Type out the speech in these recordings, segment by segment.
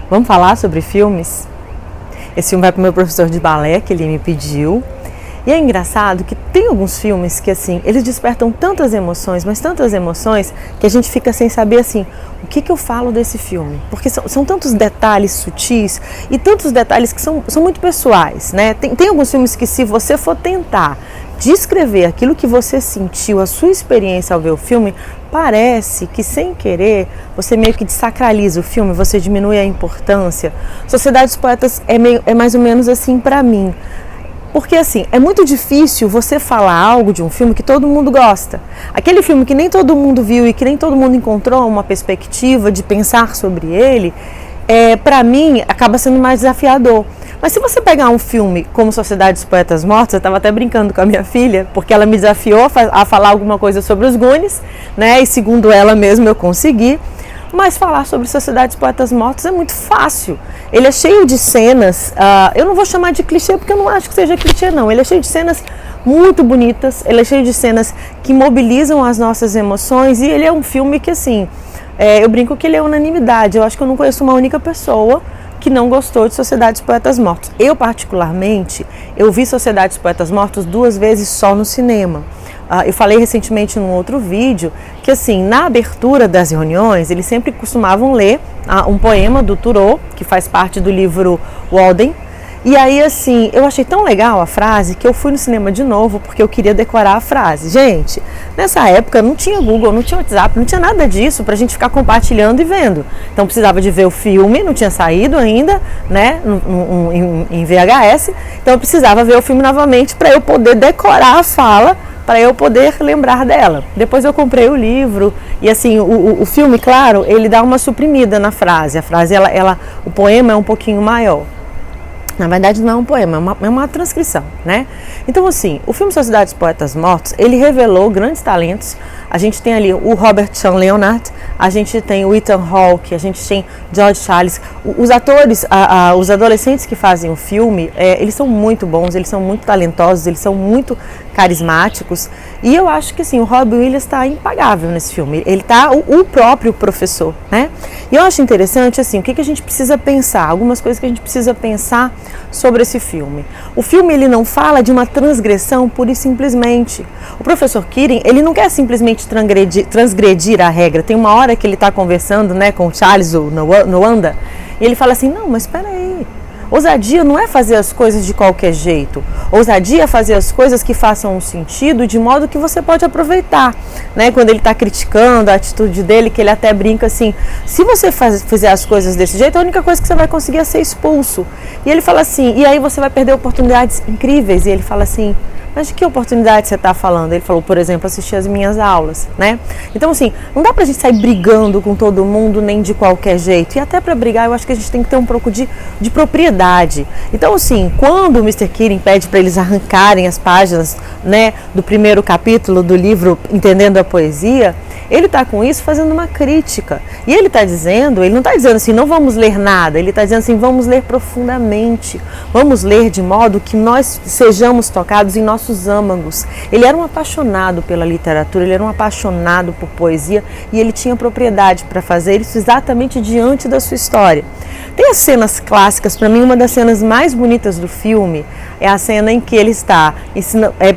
Vamos falar sobre filmes? Esse filme vai para o meu professor de balé, que ele me pediu. E é engraçado que tem alguns filmes que, assim, eles despertam tantas emoções, mas tantas emoções, que a gente fica sem saber, assim, o que eu falo desse filme? Porque são tantos detalhes sutis e tantos detalhes que são muito pessoais, né? Tem alguns filmes que, se você for tentar descrever aquilo que você sentiu, a sua experiência ao ver o filme, parece que, sem querer, você meio que desacraliza o filme, você diminui a importância. Sociedade dos Poetas é mais ou menos assim para mim. Porque, assim, é muito difícil você falar algo de um filme que todo mundo gosta. Aquele filme que nem todo mundo viu e que nem todo mundo encontrou uma perspectiva de pensar sobre ele, para mim, acaba sendo mais desafiador. Mas se você pegar um filme como Sociedade dos Poetas Mortos, eu estava até brincando com a minha filha, porque ela me desafiou a falar alguma coisa sobre os Goonies, né? E segundo ela mesma eu consegui. Mas falar sobre Sociedade dos Poetas Mortos é muito fácil. Ele é cheio de cenas, eu não vou chamar de clichê porque eu não acho que seja clichê não, ele é cheio de cenas muito bonitas, ele é cheio de cenas que mobilizam as nossas emoções, e ele é um filme que, assim, eu brinco que ele é unanimidade. Eu acho que eu não conheço uma única pessoa que não gostou de Sociedade dos Poetas Mortos. Eu, particularmente, eu vi Sociedade dos Poetas Mortos 2 vezes só no cinema. Eu falei recentemente num outro vídeo que, assim, na abertura das reuniões, eles sempre costumavam ler um poema do Thoreau, que faz parte do livro Walden. E aí, assim, eu achei tão legal a frase que eu fui no cinema de novo porque eu queria decorar a frase. Gente, nessa época não tinha Google, não tinha WhatsApp, não tinha nada disso pra gente ficar compartilhando e vendo. Então precisava de ver o filme, não tinha saído ainda, né, em VHS. Então eu precisava ver o filme novamente para eu poder decorar a fala, para eu poder lembrar dela. Depois eu comprei o livro e, assim, o filme, claro, ele dá uma suprimida na frase. A frase, o poema é um pouquinho maior. Na verdade não é um poema, é uma transcrição, né? Então, assim, o filme Sociedade dos Poetas Mortos, ele revelou grandes talentos. A gente tem ali o Robert Sean Leonard, a gente tem o Ethan Hawke, a gente tem George Charles. Os atores, os adolescentes que fazem o filme, eles são muito bons, eles são muito talentosos, eles são muito carismáticos. E eu acho que, assim, o Robin Williams está impagável nesse filme. Ele está o próprio professor, né? E eu acho interessante, assim, o que a gente precisa pensar, algumas coisas que a gente precisa pensar sobre esse filme. O filme, ele não fala de uma transgressão pura e simplesmente. O professor Keating, ele não quer simplesmente transgredir a regra. Tem uma hora que ele está conversando, né, com o Charles, o Nwanda, e ele fala assim, não, mas espera aí. Ousadia não é fazer as coisas de qualquer jeito. Ousadia é fazer as coisas que façam um sentido, de modo que você pode aproveitar, né? Quando ele está criticando a atitude dele, que ele até brinca assim, se você fizer as coisas desse jeito, a única coisa que você vai conseguir é ser expulso. E ele fala assim, e aí você vai perder oportunidades incríveis. E ele fala assim, mas de que oportunidade você está falando? Ele falou, por exemplo, assistir as minhas aulas, né? Então, assim, não dá pra gente sair brigando com todo mundo, nem de qualquer jeito. E até para brigar, eu acho que a gente tem que ter um pouco de propriedade. Então, assim, quando o Mr. Keating pede para eles arrancarem as páginas, né, do primeiro capítulo do livro Entendendo a Poesia, ele está com isso fazendo uma crítica. E ele está dizendo, ele não está dizendo assim, não vamos ler nada, ele está dizendo assim, vamos ler profundamente, vamos ler de modo que nós sejamos tocados em nossos âmagos. Ele era um apaixonado pela literatura, ele era um apaixonado por poesia e ele tinha propriedade para fazer isso exatamente diante da sua história. Tem as cenas clássicas, para mim uma das cenas mais bonitas do filme é a cena em que ele está,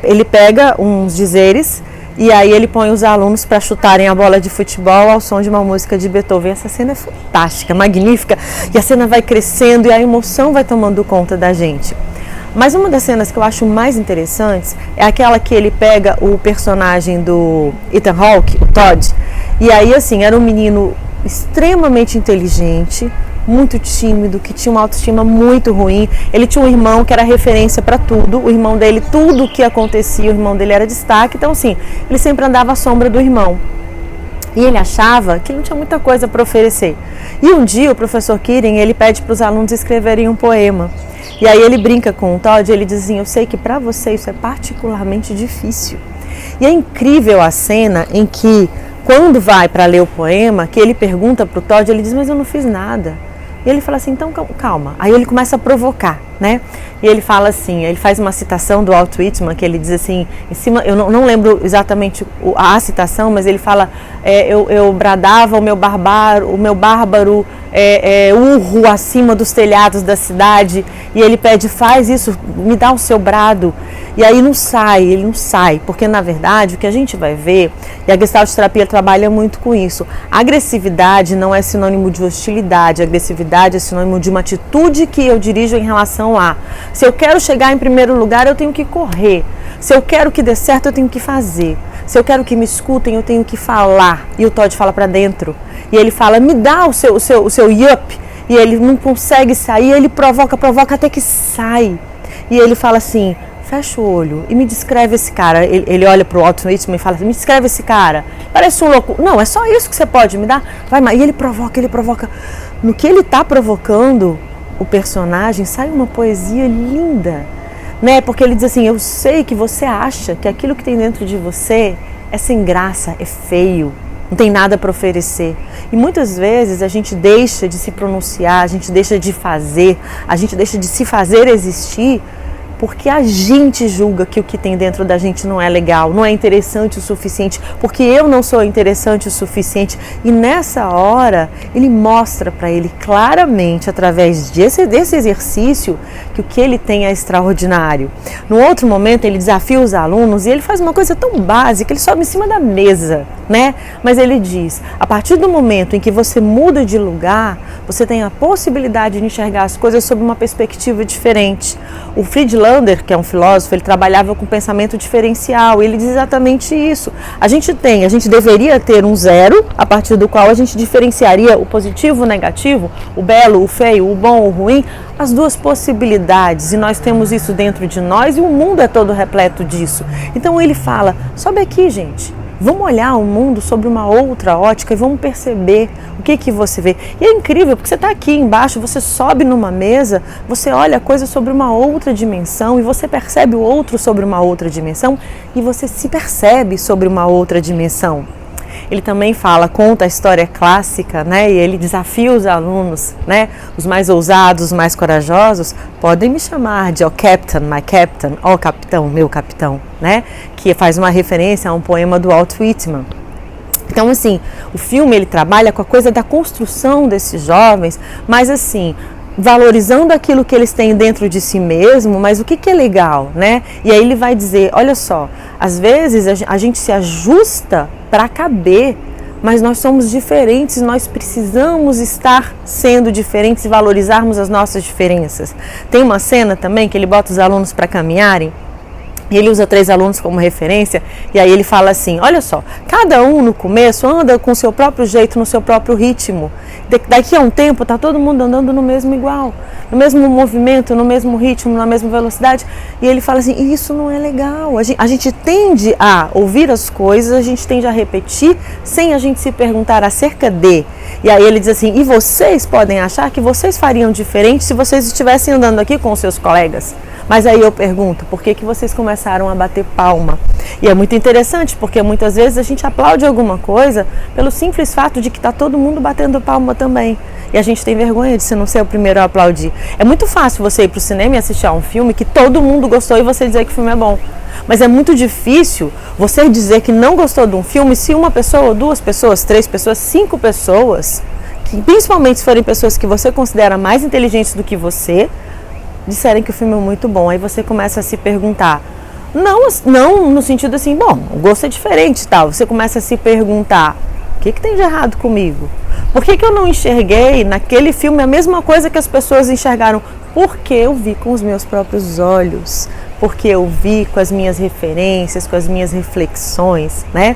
ele pega uns dizeres e aí ele põe os alunos para chutarem a bola de futebol ao som de uma música de Beethoven. Essa cena é fantástica, magnífica, e a cena vai crescendo e a emoção vai tomando conta da gente. Mas uma das cenas que eu acho mais interessantes é aquela que ele pega o personagem do Ethan Hawke, o Todd, e aí, assim, era um menino extremamente inteligente, muito tímido, que tinha uma autoestima muito ruim. Ele tinha um irmão que era referência para tudo. O irmão dele, tudo que acontecia, o irmão dele era destaque. Então, assim, ele sempre andava à sombra do irmão. E ele achava que não tinha muita coisa para oferecer. E um dia o professor Keating, ele pede para os alunos escreverem um poema. E aí ele brinca com o Todd, ele diz assim, eu sei que para você isso é particularmente difícil. E é incrível a cena em que, quando vai para ler o poema, que ele pergunta para o Todd, ele diz, mas eu não fiz nada. E ele fala assim, então calma. Aí ele começa a provocar, né? E ele fala assim, ele faz uma citação do Walt Whitman, que ele diz assim, em cima, eu não lembro exatamente a citação, mas ele fala, eu bradava o meu bárbaro urro acima dos telhados da cidade, e ele pede, faz isso, me dá o seu brado. E aí ele não sai, porque na verdade o que a gente vai ver, e a Gestalt terapia trabalha muito com isso, a agressividade não é sinônimo de hostilidade, a agressividade é sinônimo de uma atitude que eu dirijo em relação a, se eu quero chegar em primeiro lugar eu tenho que correr, se eu quero que dê certo eu tenho que fazer, se eu quero que me escutem eu tenho que falar, e o Todd fala para dentro, e ele fala, me dá o seu yup, e ele não consegue sair, ele provoca até que sai, e ele fala assim, fecha o olho e me descreve esse cara. Ele olha para o Walt Whitman e fala assim, me descreve esse cara. Parece um louco. Não, é só isso que você pode me dar? Vai, e ele provoca. No que ele está provocando o personagem, sai uma poesia linda, né? Porque ele diz assim, eu sei que você acha que aquilo que tem dentro de você é sem graça, é feio, não tem nada para oferecer. E muitas vezes a gente deixa de se pronunciar, a gente deixa de fazer, a gente deixa de se fazer existir, porque a gente julga que o que tem dentro da gente não é legal, não é interessante o suficiente, porque eu não sou interessante o suficiente. E nessa hora, ele mostra para ele claramente, através desse exercício, que o que ele tem é extraordinário. No outro momento, ele desafia os alunos e ele faz uma coisa tão básica, ele sobe em cima da mesa, né? Mas ele diz, a partir do momento em que você muda de lugar, você tem a possibilidade de enxergar as coisas sob uma perspectiva diferente. O Friedlander, que é um filósofo, ele trabalhava com pensamento diferencial, ele diz exatamente isso. A gente deveria ter um zero, a partir do qual a gente diferenciaria o positivo, o negativo, o belo, o feio, o bom, o ruim, as duas possibilidades, e nós temos isso dentro de nós e o mundo é todo repleto disso. Então ele fala, sobe aqui, gente. Vamos olhar o mundo sobre uma outra ótica e vamos perceber o que você vê. E é incrível, porque você está aqui embaixo, você sobe numa mesa, você olha a coisa sobre uma outra dimensão e você percebe o outro sobre uma outra dimensão e você se percebe sobre uma outra dimensão. Ele também conta a história clássica, né? E ele desafia os alunos, né? Os mais ousados, os mais corajosos, podem me chamar de Captain, my Captain, capitão, meu capitão, né? Que faz uma referência a um poema do Walt Whitman. Então, assim, o filme ele trabalha com a coisa da construção desses jovens, mas assim, valorizando aquilo que eles têm dentro de si mesmo, mas o que é legal, né? E aí ele vai dizer, olha só, às vezes a gente se ajusta para caber, mas nós somos diferentes, nós precisamos estar sendo diferentes e valorizarmos as nossas diferenças. Tem uma cena também que ele bota os alunos para caminharem, e ele usa 3 alunos como referência, e aí ele fala assim, olha só, cada um no começo anda com o seu próprio jeito, no seu próprio ritmo. Daqui a um tempo está todo mundo andando no mesmo igual, no mesmo movimento, no mesmo ritmo, na mesma velocidade. E ele fala assim, isso não é legal. A gente tende a ouvir as coisas, a gente tende a repetir, sem a gente se perguntar acerca de. E aí ele diz assim, e vocês podem achar que vocês fariam diferente se vocês estivessem andando aqui com os seus colegas. Mas aí eu pergunto, por que vocês começaram a bater palma? E é muito interessante, porque muitas vezes a gente aplaude alguma coisa pelo simples fato de que está todo mundo batendo palma também. E a gente tem vergonha de não ser o primeiro a aplaudir. É muito fácil você ir para o cinema e assistir a um filme que todo mundo gostou e você dizer que o filme é bom. Mas é muito difícil você dizer que não gostou de um filme se uma pessoa, 2 pessoas, 3 pessoas, 5 pessoas, que principalmente se forem pessoas que você considera mais inteligentes do que você, disserem que o filme é muito bom. Aí você começa a se perguntar, não no sentido assim, bom, o gosto é diferente e tal. Você começa a se perguntar, o que tem de errado comigo? Por que eu não enxerguei naquele filme a mesma coisa que as pessoas enxergaram? Porque eu vi com os meus próprios olhos, porque eu vi com as minhas referências, com as minhas reflexões, né?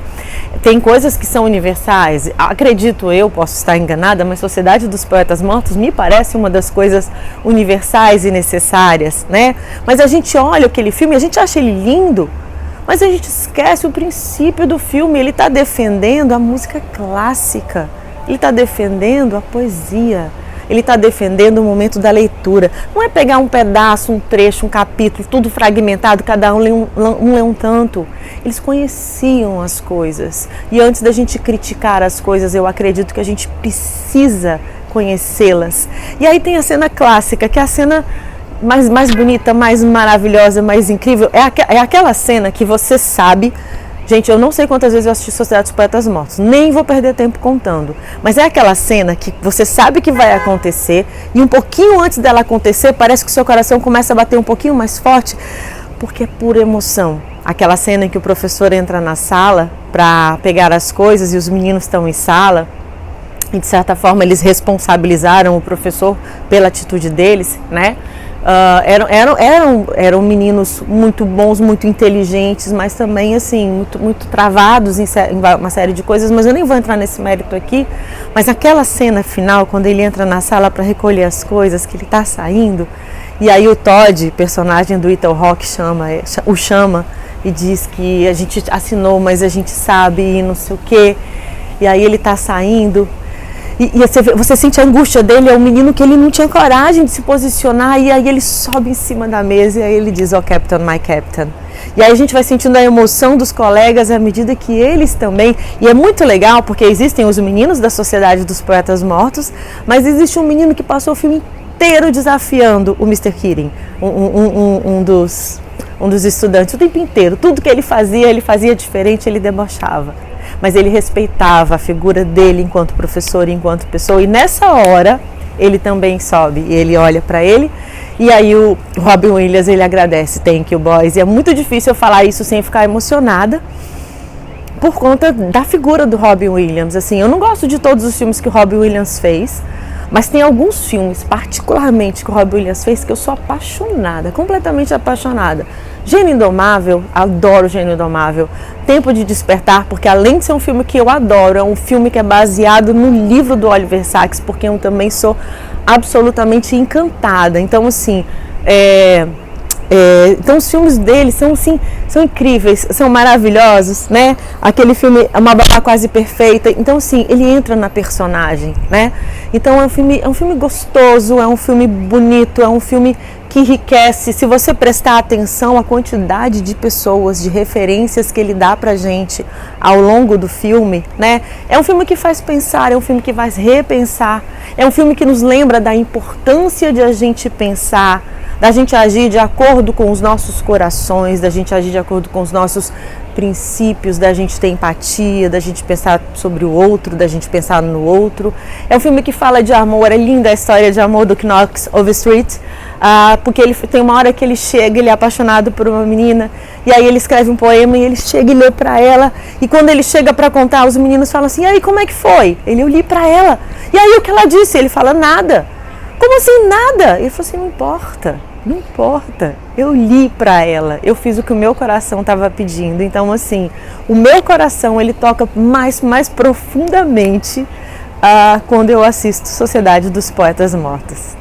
Tem coisas que são universais, acredito eu, posso estar enganada, mas Sociedade dos Poetas Mortos me parece uma das coisas universais e necessárias, né? Mas a gente olha aquele filme, a gente acha ele lindo, mas a gente esquece o princípio do filme. Ele está defendendo a música clássica, ele está defendendo a poesia, ele está defendendo o momento da leitura. Não é pegar um pedaço, um trecho, um capítulo, tudo fragmentado, cada um lê um tanto. Eles conheciam as coisas. E antes da gente criticar as coisas, eu acredito que a gente precisa reconhecê-las. E aí tem a cena clássica, que é a cena mais bonita, mais maravilhosa, mais incrível. É aquela cena que você sabe. Gente, eu não sei quantas vezes eu assisti Sociedade dos Poetas Mortos, nem vou perder tempo contando. Mas é aquela cena que você sabe que vai acontecer e um pouquinho antes dela acontecer, parece que o seu coração começa a bater um pouquinho mais forte, porque é pura emoção. Aquela cena em que o professor entra na sala para pegar as coisas e os meninos estão em sala, e de certa forma eles responsabilizaram o professor pela atitude deles, né? Eram meninos muito bons, muito inteligentes, mas também assim, muito travados em uma série de coisas, mas eu nem vou entrar nesse mérito aqui. Mas aquela cena final, quando ele entra na sala para recolher as coisas, que ele está saindo, e aí o Todd, personagem do Ethan Hawke, o chama e diz que a gente assinou, mas a gente sabe e não sei o quê, e aí ele está saindo. E você sente a angústia dele, é um menino que ele não tinha coragem de se posicionar, e aí ele sobe em cima da mesa e aí ele diz, oh Captain, my Captain. E aí a gente vai sentindo a emoção dos colegas à medida que eles também, e é muito legal porque existem os meninos da Sociedade dos Poetas Mortos, mas existe um menino que passou o filme inteiro desafiando o Mr. Keating, um dos estudantes, o tempo inteiro. Tudo que ele fazia diferente, ele debochava. Mas ele respeitava a figura dele enquanto professor, enquanto pessoa, e nessa hora ele também sobe e ele olha para ele, e aí o Robin Williams, ele agradece, thank you boys, e é muito difícil eu falar isso sem ficar emocionada por conta da figura do Robin Williams. Assim, eu não gosto de todos os filmes que o Robin Williams fez, mas tem alguns filmes, particularmente, que o Robin Williams fez, que eu sou apaixonada, completamente apaixonada. Gênio Indomável, adoro Gênio Indomável. Tempo de Despertar, porque além de ser um filme que eu adoro, é um filme que é baseado no livro do Oliver Sacks, porque eu também sou absolutamente encantada. Então, assim, então os filmes dele são incríveis, são maravilhosos, né? Aquele filme Uma Babá Quase Perfeita. Então, assim, ele entra na personagem, né? Então é um filme gostoso, é um filme bonito, é um filme que enriquece. Se você prestar atenção à quantidade de pessoas, de referências que ele dá pra gente ao longo do filme, né? É um filme que faz pensar, é um filme que faz repensar, é um filme que nos lembra da importância de a gente pensar, da gente agir de acordo com os nossos corações, da gente agir de acordo com os nossos princípios, da gente ter empatia, da gente pensar sobre o outro, da gente pensar no outro. É um filme que fala de amor, é linda a história de amor do Knox Overstreet, porque ele tem uma hora que ele chega, ele é apaixonado por uma menina, e aí ele escreve um poema e ele chega e lê pra ela, e quando ele chega pra contar, os meninos falam assim, e aí, como é que foi? Eu li pra ela, e aí o que ela disse? Ele fala, nada. Como assim nada? Ele falou assim, não importa, eu li para ela, eu fiz o que o meu coração estava pedindo. Então, assim, o meu coração, ele toca mais profundamente quando eu assisto Sociedade dos Poetas Mortos.